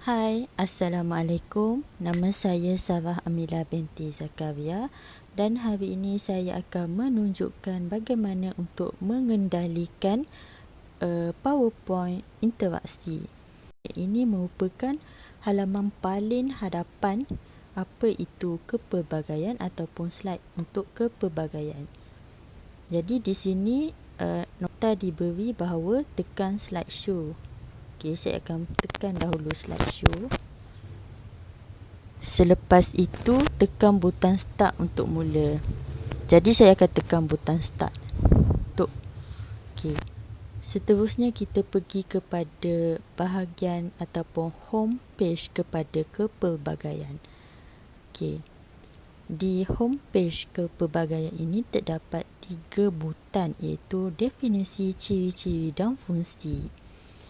Hai, Assalamualaikum. Nama saya Sarah Amila binti Zakaria dan hari ini saya akan menunjukkan bagaimana untuk mengendalikan PowerPoint interaksi. Ini merupakan halaman paling hadapan apa itu kepelbagaian ataupun slide untuk kepelbagaian. Jadi di sini nota diberi bahawa tekan slideshow. Okey, saya akan tekan dahulu slideshow. Selepas itu tekan butang start untuk mula. Jadi saya akan tekan butang start. Okey. Seterusnya kita pergi kepada bahagian ataupun home page kepada kepelbagaian. Okey. Di home page kepelbagaian ini terdapat 3 butang iaitu definisi, ciri-ciri dan fungsi.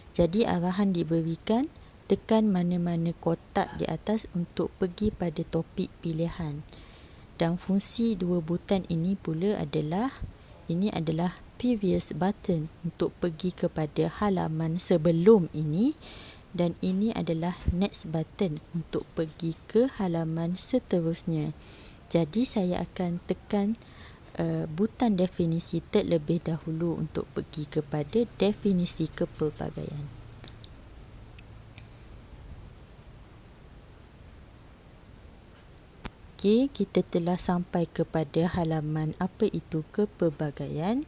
Jadi arahan diberikan, tekan mana-mana kotak di atas untuk pergi pada topik pilihan. Dan fungsi 2 butang ini pula adalah previous button untuk pergi kepada halaman sebelum ini, dan ini adalah next button untuk pergi ke halaman seterusnya. Jadi saya akan tekan butang definisi terlebih dahulu untuk pergi kepada definisi kepelbagaian. Okey, kita telah sampai kepada halaman apa itu kepelbagaian.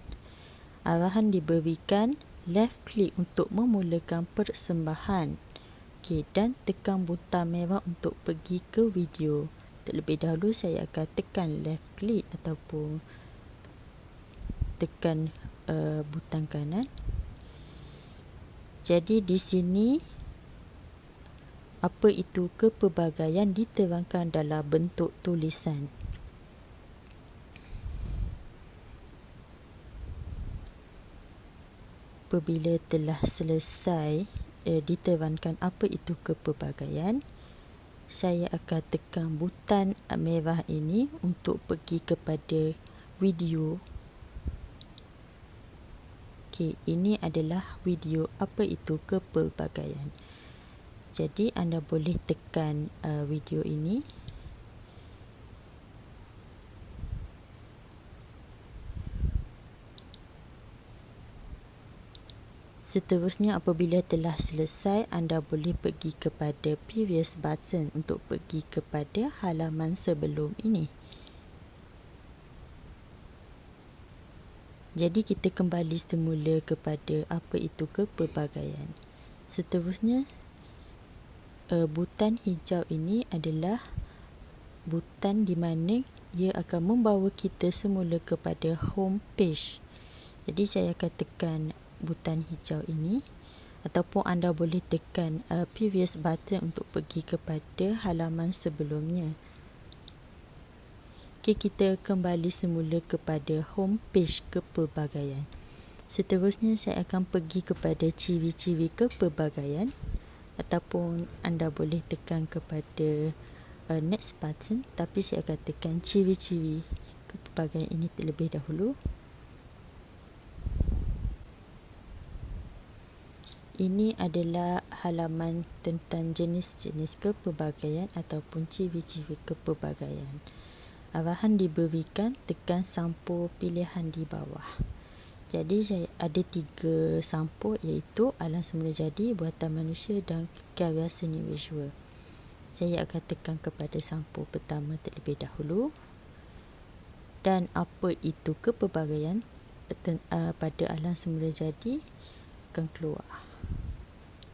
Arahan diberikan, left click untuk memulakan persembahan. Okey, dan tekan butang merah untuk pergi ke video. Terlebih dahulu saya akan tekan left click ataupun tekan butang kanan. Jadi di sini apa itu kepelbagaian diterangkan dalam bentuk tulisan. Apabila telah selesai diterangkan apa itu kepelbagaian, saya akan tekan butang merah ini untuk pergi kepada video. Okey, ini adalah video apa itu kepelbagaian. Jadi anda boleh tekan video ini. Seterusnya apabila telah selesai, anda boleh pergi kepada previous button untuk pergi kepada halaman sebelum ini. Jadi kita kembali semula kepada apa itu kepelbagaian. Seterusnya butang hijau ini adalah butang di mana ia akan membawa kita semula kepada home page. Jadi saya akan tekan butang hijau ini, ataupun anda boleh tekan previous button untuk pergi kepada halaman sebelumnya. Okey, kita kembali semula kepada home page kepelbagaian. Seterusnya saya akan pergi kepada ciri-ciri kepelbagaian, ataupun anda boleh tekan kepada next button, tapi saya akan tekan ciri-ciri kepelbagaian ini terlebih dahulu. Ini adalah halaman tentang jenis-jenis kepelbagaian ataupun ciri-ciri kepelbagaian. Arahan diberikan, tekan sampul pilihan di bawah. Jadi saya ada 3 sampul iaitu alam semula jadi, buatan manusia dan karya seni visual. Saya akan tekan kepada sampul pertama terlebih dahulu. Dan apa itu kepelbagaian pada alam semula jadi akan keluar.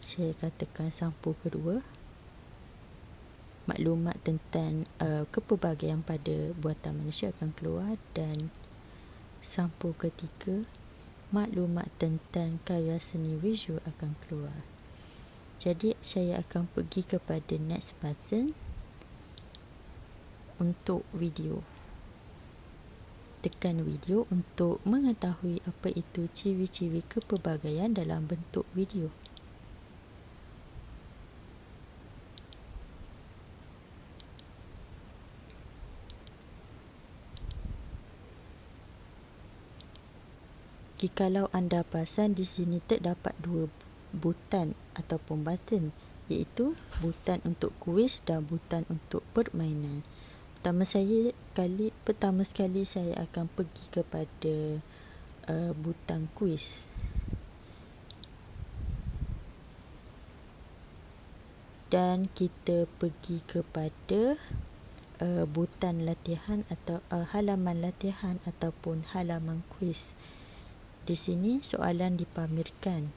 Saya akan tekan sampul kedua. Maklumat tentang kepelbagaian pada buatan manusia akan keluar, dan sampul ketiga, maklumat tentang karya seni visual akan keluar. Jadi saya akan pergi kepada next button untuk video. Tekan video untuk mengetahui apa itu ciri-ciri kepelbagaian dalam bentuk video. Jikalau anda perasan, di sini terdapat 2 butang ataupun button iaitu butang untuk kuis dan butang untuk permainan. Pertama sekali saya akan pergi kepada butang kuis. Dan kita pergi kepada butang latihan atau halaman latihan ataupun halaman kuis. Di sini soalan dipamerkan.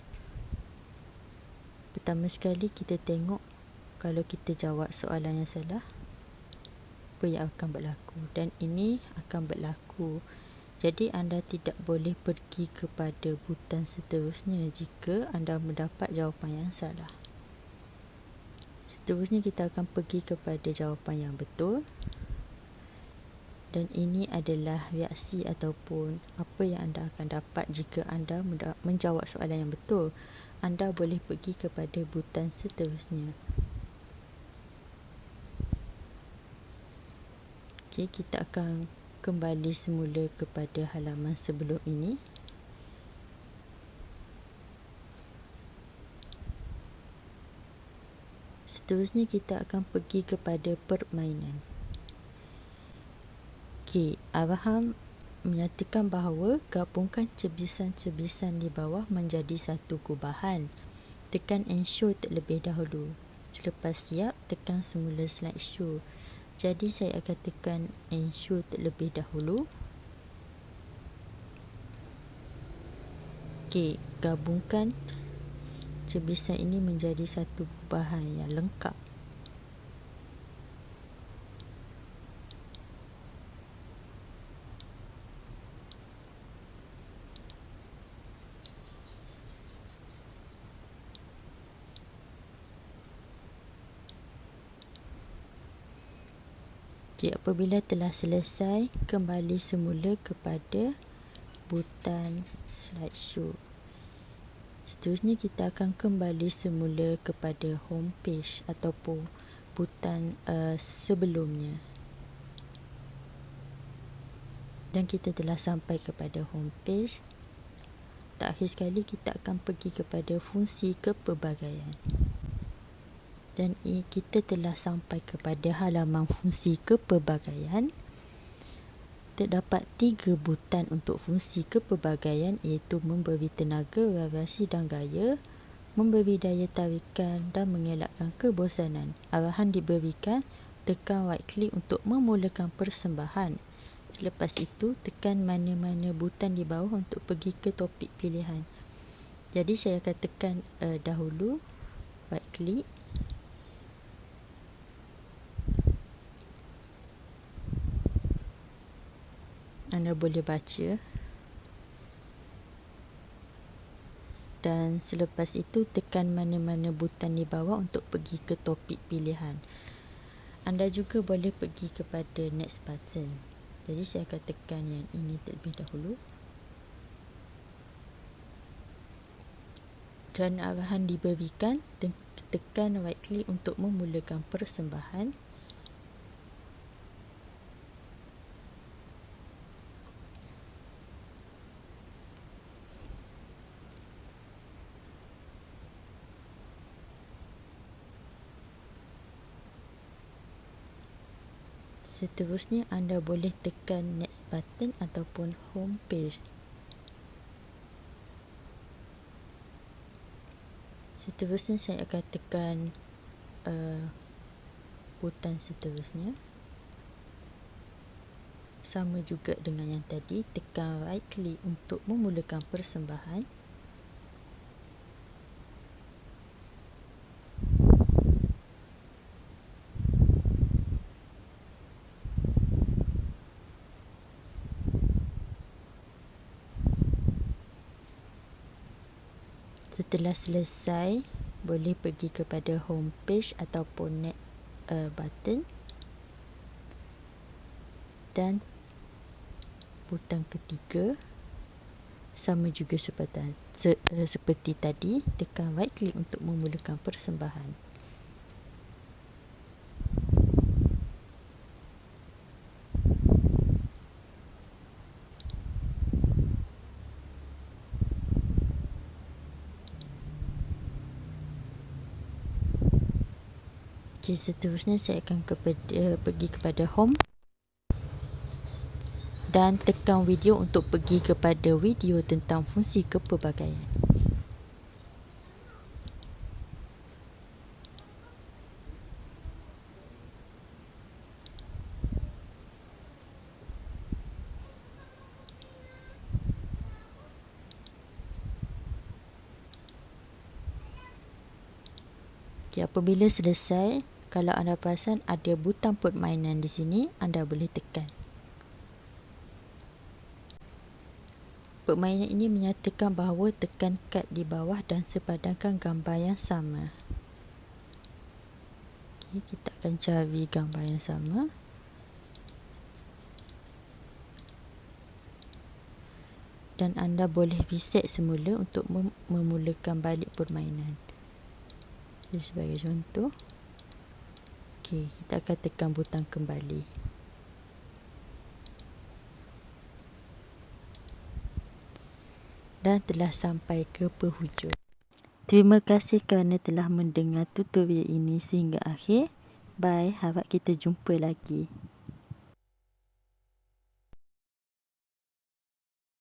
Pertama sekali kita tengok kalau kita jawab soalan yang salah, apa yang akan berlaku, dan ini akan berlaku. Jadi anda tidak boleh pergi kepada butang seterusnya jika anda mendapat jawapan yang salah. Seterusnya kita akan pergi kepada jawapan yang betul. Dan ini adalah reaksi ataupun apa yang anda akan dapat jika anda menjawab soalan yang betul. Anda boleh pergi kepada butang seterusnya. Okey, kita akan kembali semula kepada halaman sebelum ini. Seterusnya kita akan pergi kepada permainan. Okey, Abraham menyatakan bahawa gabungkan cebisan-cebisan di bawah menjadi satu gubahan. Tekan ensure terlebih dahulu. Selepas siap, tekan semula slideshow. Jadi saya akan tekan ensure terlebih dahulu. Okey, gabungkan cebisan ini menjadi satu gubahan yang lengkap. Okey, apabila telah selesai, kembali semula kepada butang slideshow. Seterusnya kita akan kembali semula kepada home page ataupun butang sebelumnya. Dan kita telah sampai kepada home page. Terakhir sekali kita akan pergi kepada fungsi kepelbagaian. Dan kita telah sampai kepada halaman fungsi kepelbagaian. Terdapat 3 butang untuk fungsi kepelbagaian, iaitu memberi tenaga, variasi dan gaya, memberi daya tarikan dan mengelakkan kebosanan. Arahan diberikan, tekan right click untuk memulakan persembahan. Selepas itu, tekan mana-mana butang di bawah untuk pergi ke topik pilihan. Jadi saya akan tekan dahulu right click. Anda boleh baca. Dan selepas itu tekan mana-mana butang di bawah untuk pergi ke topik pilihan. Anda juga boleh pergi kepada next button. Jadi saya akan tekan yang ini terlebih dahulu. Dan arahan diberikan, tekan right click untuk memulakan persembahan. Seterusnya anda boleh tekan next button ataupun home page. Seterusnya saya akan tekan butang seterusnya. Sama juga dengan yang tadi, tekan right click untuk memulakan persembahan. Setelah selesai, boleh pergi kepada home page ataupun next button. Dan butang ketiga sama juga seperti tadi, tekan right click untuk memulakan persembahan. Okey, seterusnya saya akan pergi kepada home dan tekan video untuk pergi kepada video tentang fungsi kepelbagaian. Okay, apabila selesai, kalau anda perasan ada butang permainan di sini, anda boleh tekan. Permainan ini menyatakan bahawa tekan kad di bawah dan sepadankan gambar yang sama. Okay, kita akan cari gambar yang sama. Dan anda boleh reset semula untuk memulakan balik permainan. Jadi sebagai contoh, okay, kita akan tekan butang kembali. Dan telah sampai ke penghujung. Terima kasih kerana telah mendengar tutorial ini sehingga akhir. Bye, harap kita jumpa lagi.